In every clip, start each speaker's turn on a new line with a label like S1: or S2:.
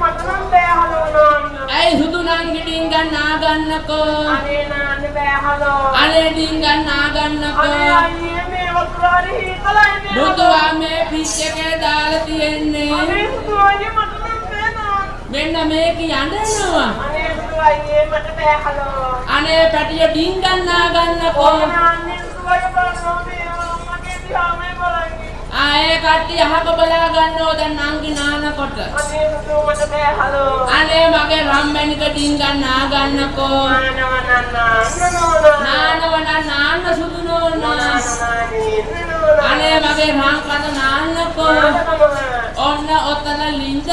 S1: මට නම් බෑ හලෝ.
S2: ඇයි සුදු නංගි ඩිංගන් නාගන්නකෝ.
S1: අනේ නාන්න බෑ හලෝ.
S2: අනේ ඩිංගන් නාගන්නකෝ.
S1: අනේ අයියේ මේ වතුරේ හීතලයි.
S2: බුදුවා මේ පිච් එකේ දාලා තියෙන්නේ.
S1: අනේ සුදු අයියේ මට නම් බෑ නාන්න.
S2: මෙන්න මේක යන්නනවා.
S1: අනේ සුදු අයියේ මට බෑ හලෝ.
S2: අනේ පැටිය ඩිංගන් නාගන්නකෝ.
S1: අනේ සුදු අයියේ බලන්න මගේ දිහා මේ බලන්න.
S2: ආයේ කට්ටිය අහක බලා ගන්නෝ දැන් නංගි නානකොට.
S1: අනේ සුදු මට බෑ හලෝ.
S2: අනේ මගේ රම්මැණික ඩිංගන් නාගන්නකෝ. නාන සුදු නෝනා. අනේ මගේ රාංකද නාන්නකෝ. ඔන්න ඔතන ලින්ද.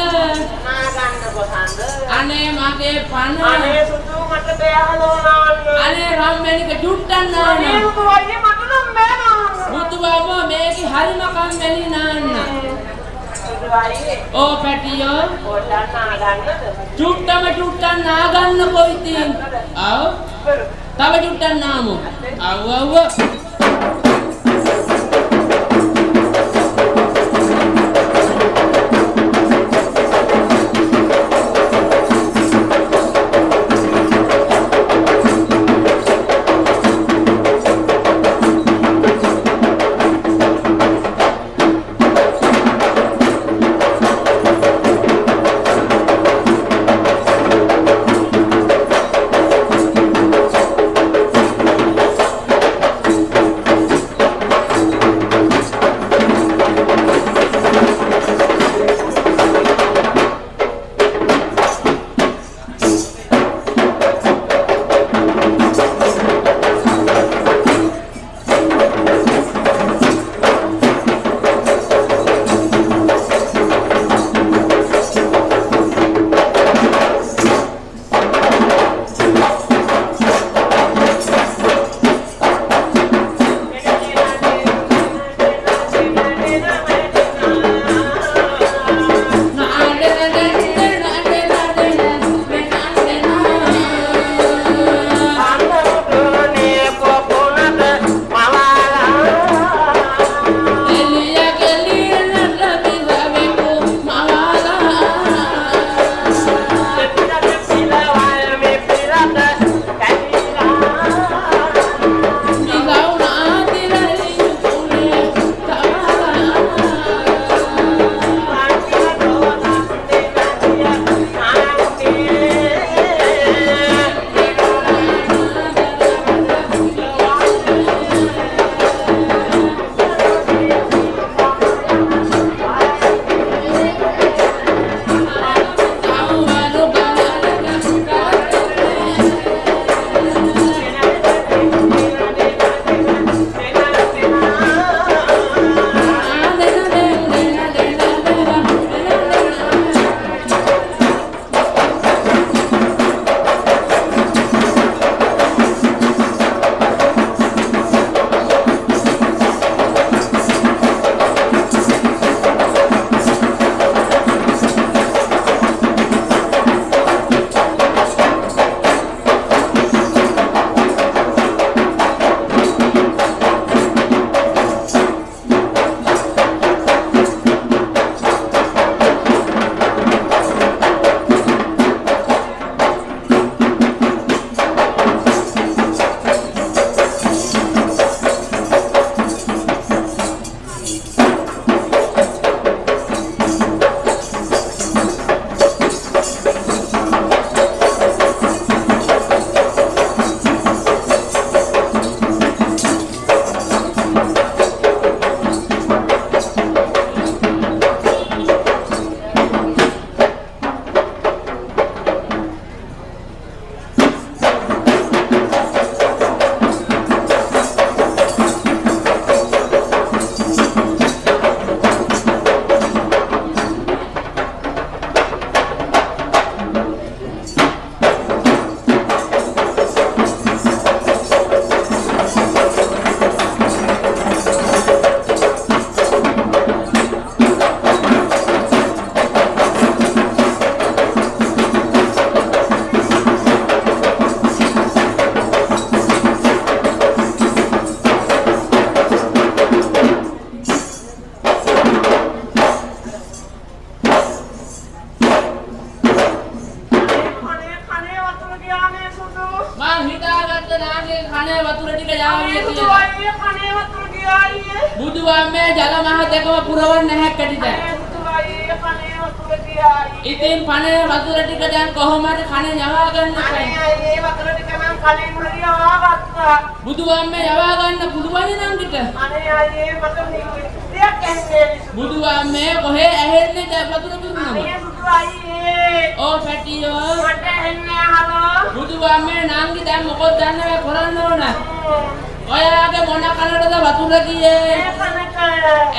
S2: අනේ මගේ පන.
S1: අනේ සුදු මට බෑ හලෝ නාන්න.
S2: අනේ රම්මැණික චුට්ටක් නාන.
S1: අනේ සුදු අයියේ මට නම් බෑ නාන්න.
S2: බුදුබාබා මේකේ හරිම කම්මැලි නාන්න. ඕ පැටියෝ
S1: පොඩ්ඩක් නාගන්නද?
S2: චුට්ටක් නාගන්නකෝ ඉතින්. ආව් තව චුට්ටක් නාමු. අව් මං හිතාගත්ත නාගේ කනේ වතුර ටික යාවේ
S1: අනේ
S2: කියලා.
S1: අයියේ කනේ වතුර ගියායියේ.
S2: බුදුවම්මේ ජල මහ දෙකම පුරවන්න නැහැ කැටිද.
S1: අනේ අයියේ කනේ වතුර ගියායියේ.
S2: ඉතින් පනේ වතුර ටික දැන් කොහොම හරි කනේ යවා ගන්න
S1: අනේ
S2: බෑ.
S1: අයියේ වතුර ටික නම් කලින් හරියවා ගත්තා.
S2: බුදුවම්මේ යවා ගන්න පුළුවන් නම් කිට.
S1: අනේ අයියේ මට නිකක් ඇන්නේ.
S2: බුදුවම්මේ කොහේ ඇහෙන්නේ දැන් වතුර පිරුණම.
S1: අනේ සුදු අයියේ.
S2: ඕ පැටියෝ.
S1: මට ඇන්නේ හලෝ.
S2: බුදුවම්මේ නංගි දැන් මොකද දන්නව කරන්න ඕන? ඔයාගේ මොන කනටද වතුර ගියේ?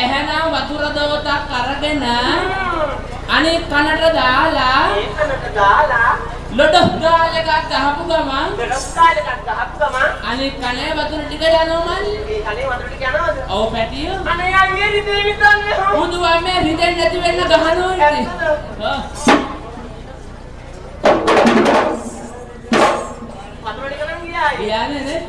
S2: එහෙනම් වතුර දෝතක් අරගෙන අනිත් කනට දාලා ලොඩ ගාල එකක් ගහපු ගමන් අනිත් කනේ වතුර ටික යනවා මල්ලි. ඔව් පැටියෝ. බුදුවම්මේ රිදෙන්නේ නැති වෙන්න ගහනවා ඉතින්. ගියානේ නේ.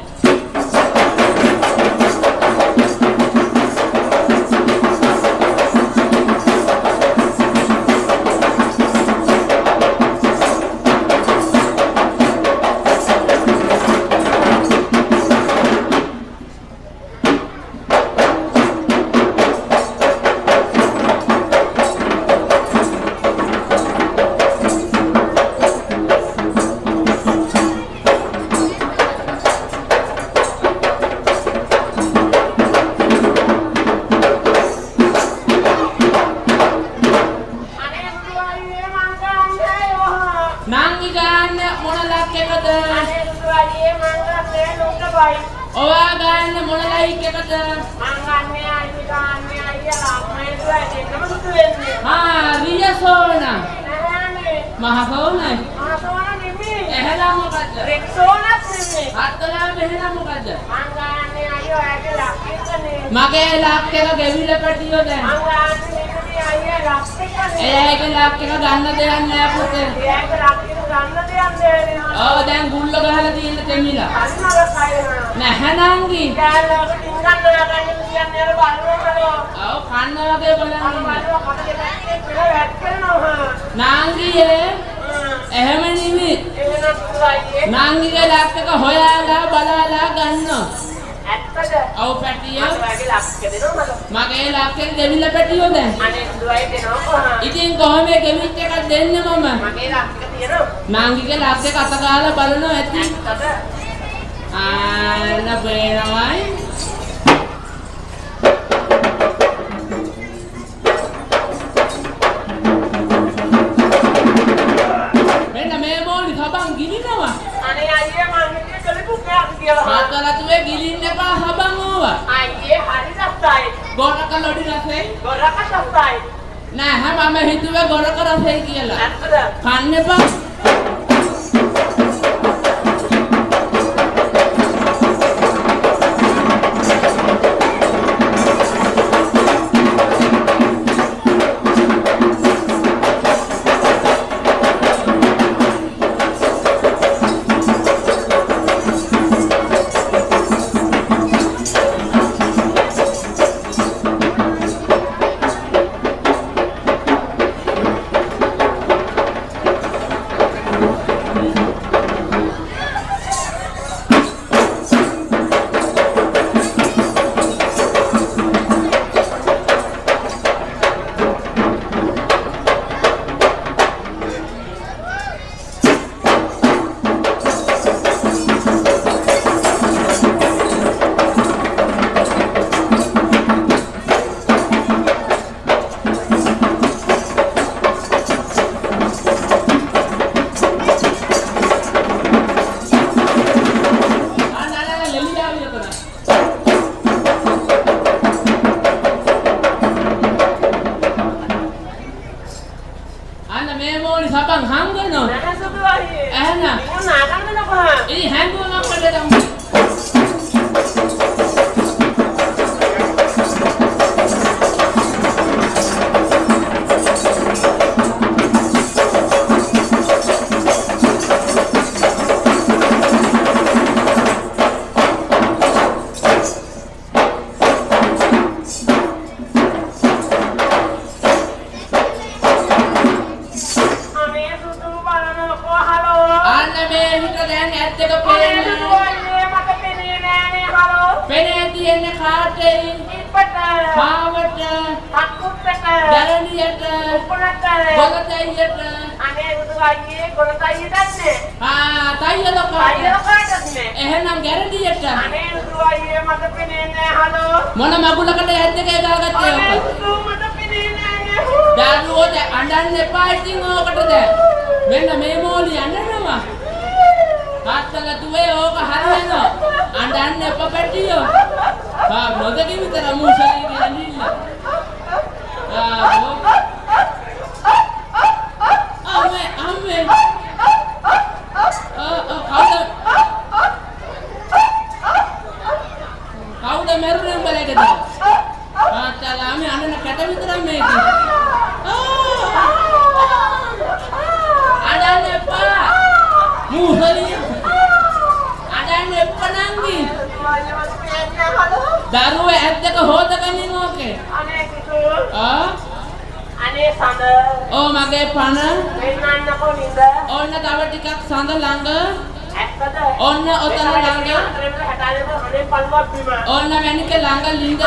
S2: නංගි ගන්න මොන ලක් එකද? ඔයා ගන්න මොන ලයික් එකද? රියසෝන. මහසෝනයි. එහෙනම් මොකද්ද? අත්තලා මෙහෙනම් මොකද්ද? මගේ ලක් එක ගෙවිලා පැටියෝ දැන්. එයාගේ ලක් එක ගන්න දෙයක් නෑ පුතේ. ඔව් දැන් ගුල්ල ගහලා තියෙන තෙමිලා. නැහැ නංගි. ඔව් කන්න වගේ බලන්න. නංගියේ එහෙම නෙමෙයි. නංගිගේ ලක් එක හොයාලා බලාලා ගන්නවා. ඇත්තද? ඔව් පැටියෝ. මගේ ලක් එක ගෙවිලා පැටියෝ දැන්. අනේ දුවයි දෙනවා. ඉතින් කොහොමද ගෙවිච්ච එකක් දෙන්නේ මම? මගේ ලක් එක තියෙනවා. නංගිගේ ලක් එක අත ගාලා බලනවා ඇති. ඇත්තද? නබේනවයි. මෙන්න මේ මොලි සබන් ගිනිනවා. අනේ අයියේ මං හිතේ කලිපු කයක් කියලා. මාතලතුවේ ගිලින්න එපා සබන් ඕවා. අයියේ හරි රසයි. ගොරක ලොඩි රසයි. ගොරක රසයි. නෑ මම හිතුවේ ගොරක රසයි කියලා. ඇත්තද? කන්න එපා. Sabang hangga no.
S1: Nah, sebelah ini.
S2: Nah.
S1: Ini kan kenapa?
S2: Ini hangga ngapa dia dong?
S1: බලන්නකෝ හලෝ.
S2: අන්න මේ හිත දැන් ඇත්ත එක පේන්නේ.
S1: මට පෙනේ නෑනේ හලෝ.
S2: පෙනේ තියෙන්නේ කාටේ?
S1: ඉපට.
S2: මාවට.
S1: අකුත්තට.
S2: දරණියට.
S1: උකුණට.
S2: ගොඩතයියට.
S1: අනේ බුදුගායියේ ගොඩතයිය දන්නේ.
S2: තයිය ලොකා.
S1: තයිය ලොකාටත්
S2: එහෙනම් ගැරඩියට.
S1: අනේ බුදුගායියේ මට පෙනේ නෑ හලෝ.
S2: මොන මගුලකට ඇත්ත එකේ දාගත්තේ ඔක?
S1: අනේ බුදු මට පෙනේ නෑනේ.
S2: දරුවෝ අඬන්න එපා ඉතින් ඕකටද? මෙන්න මේ මෝලි අඬනවා. තාත්තලා දුවේ ඕක හරියනවා. අඬන්න එපා පැටියෝ. නොදකි විතර මූසලී ගියනින්න. අම්මේ කවුද මරුනේ උඹලට දාලා? තාත්තලා මේ අඬන කැට විතරක් මේක. අඬන්න එපා. මූසලී අඬන්න එපා නංගි. දරුවෝ ඇද්දක හොදගන්නේ ඕකේ.
S1: අනේ කිසු. අනේ සඳ.
S2: මගේ පණ.
S1: වෙන්නන්නකෝ නින්ද.
S2: ඔන්න තව ටිකක් සඳ ළඟ.
S1: ඇත්තද?
S2: ඔන්න ඔතන ළඟ.
S1: අනේ පල්වත් බිම.
S2: ඔන්න මැනික ළඟ ලිඳ.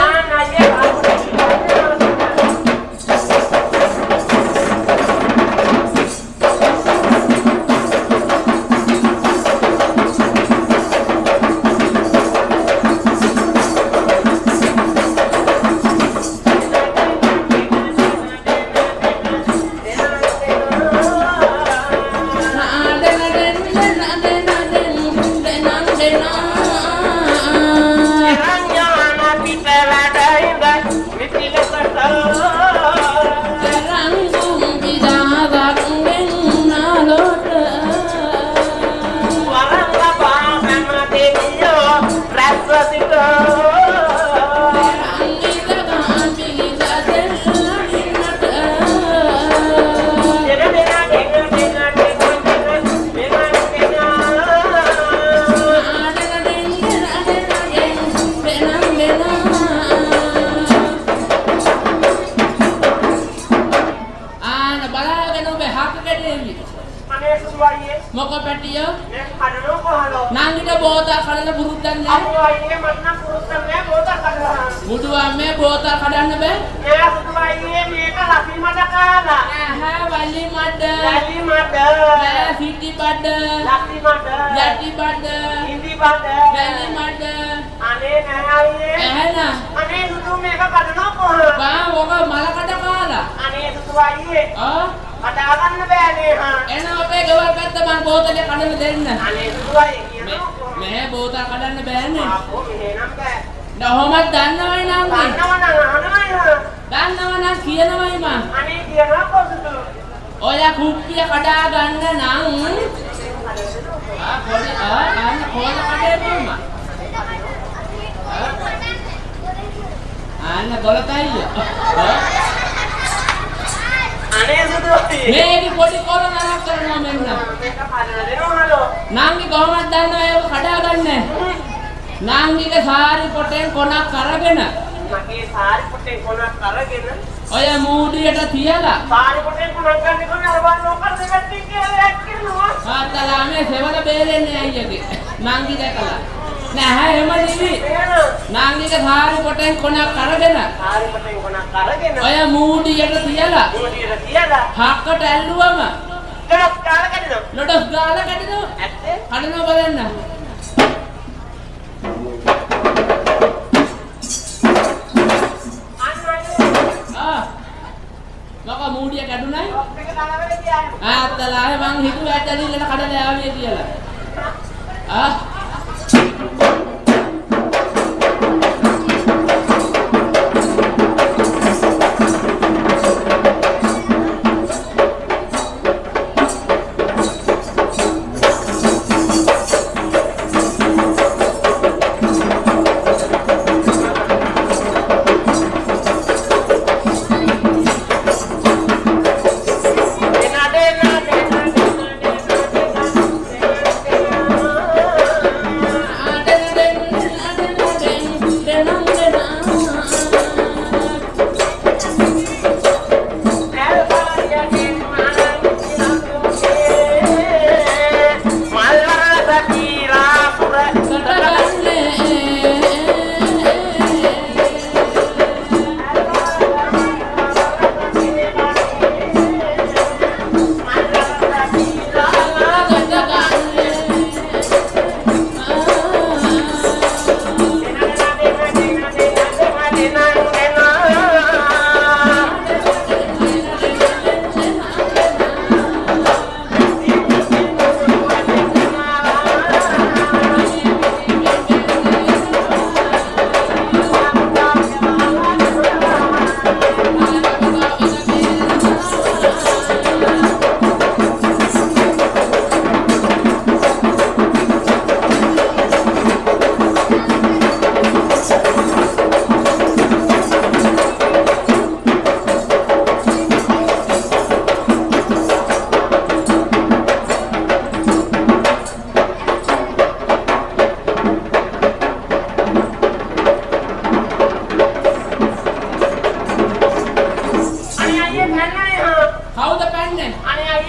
S2: මොකෝ පැටියෝ
S1: කඩනෝ කොහලෝ
S2: නංගිට බෝතල් කඩන්න පුරුද්දක් නැහැ.
S1: අම්මෝ අයියේ මට නම් පුරුද්දක් නැහැ බෝතල් කඩනවා.
S2: බුදු අම්මේ බෝතල් කඩන්න බෑ.
S1: නෑ බුදු අයියේ මේක ලපි මඩ කාලා.
S2: වලි මඩ.
S1: ලපි මඩ.
S2: නෑ සිටි බඩ.
S1: ලපි මඩ.
S2: යටි බඩ.
S1: ඉන්දි බඩ.
S2: වැලි මඩ.
S1: අනේ නෑ අයියේ.
S2: එහෙනම්
S1: අනේ බුදු මේක කඩනෝ කොහොම?
S2: ඔක මල කඩ කාලා.
S1: අනේ බුදු අයියේ. කඩා ගන්න බෑනේ හා.
S2: එන අපේ ගෙවල් පැත්ත මං බෝතලේ කඩන්න දෙන්න.
S1: අනේ බුදු අයියේ කියනවා.
S2: මේ බෝතල් කඩන්න බෑනේ.
S1: ආපෝ මෙහෙනම් බෑ.
S2: කොහොමද දන්නවයි නංගි?
S1: දන්නව නම්
S2: කියනවයි මං.
S1: අනේ කියනවා කොහොමද?
S2: ඔය කුප්පිය කඩා ගන්න නම් පොඩි අන්න කොහොමද කඩේම? අන්න ගොලතයිය.
S1: අනේ සුදුයි.
S2: මේක පොඩි කොළ නරක කරනවා මෙන්න.
S1: මේක කඩලා දෙනවලු.
S2: නංගි කොහොමද දන්නවයි ඔය කඩා ගන්න? නංගිගේ සාරි පොටෙන් කොනක් අරගෙන
S1: මගේ සාරි පොටෙන් කොනක් අරගෙන
S2: ඔය මූඩියට තියලා
S1: සාරි පොටෙන් කොනක් ගන්න කොහොමද අර බලන්න ඔක දෙකට කියලා ඇක්කිනවා.
S2: තාත්තලා මේ සෙවල බේරෙන්නේ අයියගේ. නංගි දැකලා. නෑ එහෙම නෙවි. නංගිගේ සාරි පොටෙන් කොනක් අරගෙන
S1: සාරි පොටෙන් කොනක් අරගෙන
S2: ඔය මූඩියට තියලා හක්කට ඇල්ලුවම
S1: ලොඩක් ගාලා කඩනවා.
S2: ලොඩක් ගාලා කඩනවා.
S1: ඇත්තේ?
S2: කඩනවා බලන්න. මම මූඩිය කැඩුනයි.
S1: ඔක්ක දාලා වෙලේ තියන්නේ.
S2: ආත්තලා මං හිතුවා ඇටලිල්ලට කඩලා ආවේ කියලා.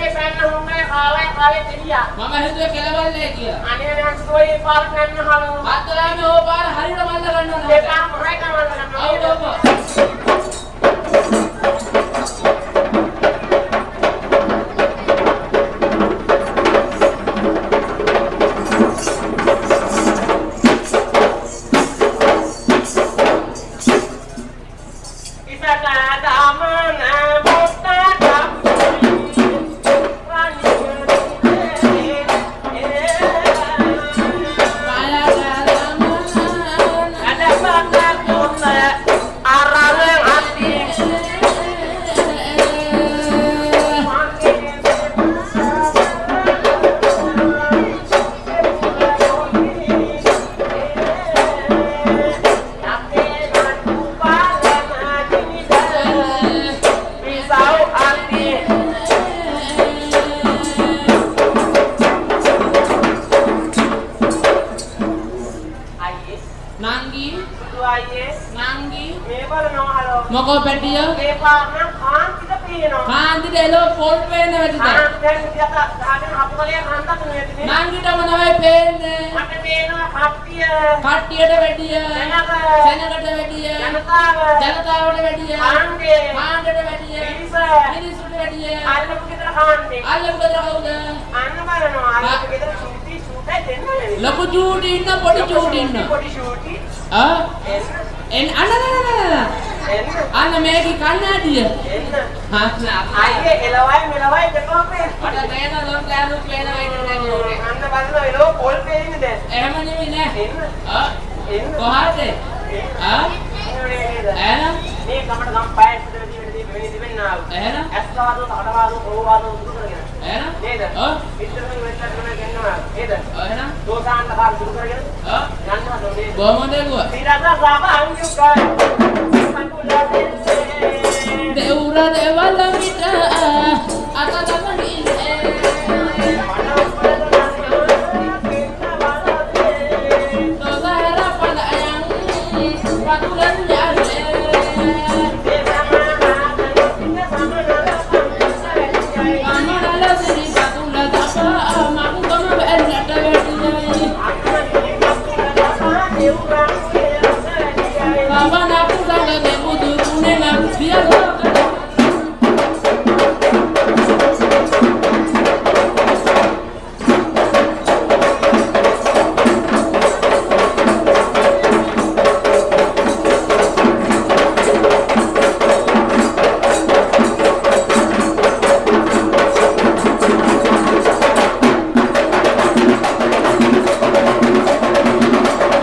S1: මේ පැන්න හොම්මේ කාවේ දෙලියා.
S2: මම හිතුවේ කෙලවන්නේ කියලා.
S1: අනේ නම් සෝයි පාර පැන්න හලු.
S2: අත්ලාමේ ඕ පාර හරියට මල්ල ගන්නවා.
S1: ඒ පාර මොකයි කරන්නේ?
S2: ඔව්. මොකෝ පැටිය
S1: මේ පාර නම් කාන්තිද පේනවා.
S2: කාන්තිද එළව පොල් පේන වැඩිද?
S1: දැන් ඉතින් ගහගෙන අපකලිය කාන්තක් නෙවෙයි.
S2: නංගිට මොනවයි පේන්නේ?
S1: මට පේනවා කට්ටිය.
S2: කට්ටියට වැඩිය. සෙනඟට වැඩිය. ජනතාවට වැඩිය. කාණ්ඩයට වැඩිය. මිනිස්සුන්ට වැඩිය.
S1: අල්ලපු ගෙදර කාන්නේ.
S2: අල්ලපු ගෙදර කවුද?
S1: අන්න බලනවා. අල්ලපු ගෙදර චූටි දෙන්නේ.
S2: ලොකු චූටි ඉන්න පොඩි චූටි ඉන්න.
S1: පොඩි චූටි.
S2: එන්න අන්න මේකේ කන්නඩිය.
S1: අයියේ එළවයි මෙලවයි දෙකම පේන.
S2: මට තේන ලොම් දානු පේනවා නේද?
S1: අන්න බලන්න එළව පොල් පේන්නේ දැන්.
S2: එහෙම නෙමෙයි නෑ.
S1: එන්න.
S2: කොහාද? එහෙනම්
S1: මේ ගමට ගම් පයස් දෙවිදී වෙන්නා.
S2: එහෙනම්
S1: ඇස්වාදෝ තඩවාදෝ පොවාදෝ දුරු කරගෙන.
S2: එහෙනම්
S1: නේද? විතරම වෙන්නත් ගන්නවා. නේද?
S2: එහෙනම්
S1: දෝසාන්න කාර දුරු කරගෙන. යන්නවා නේද?
S2: කොහමද ගුවා?
S1: ඊරාදා සාම අංගුකයි. දෙවුර
S2: දෙවල විට අත දමනින්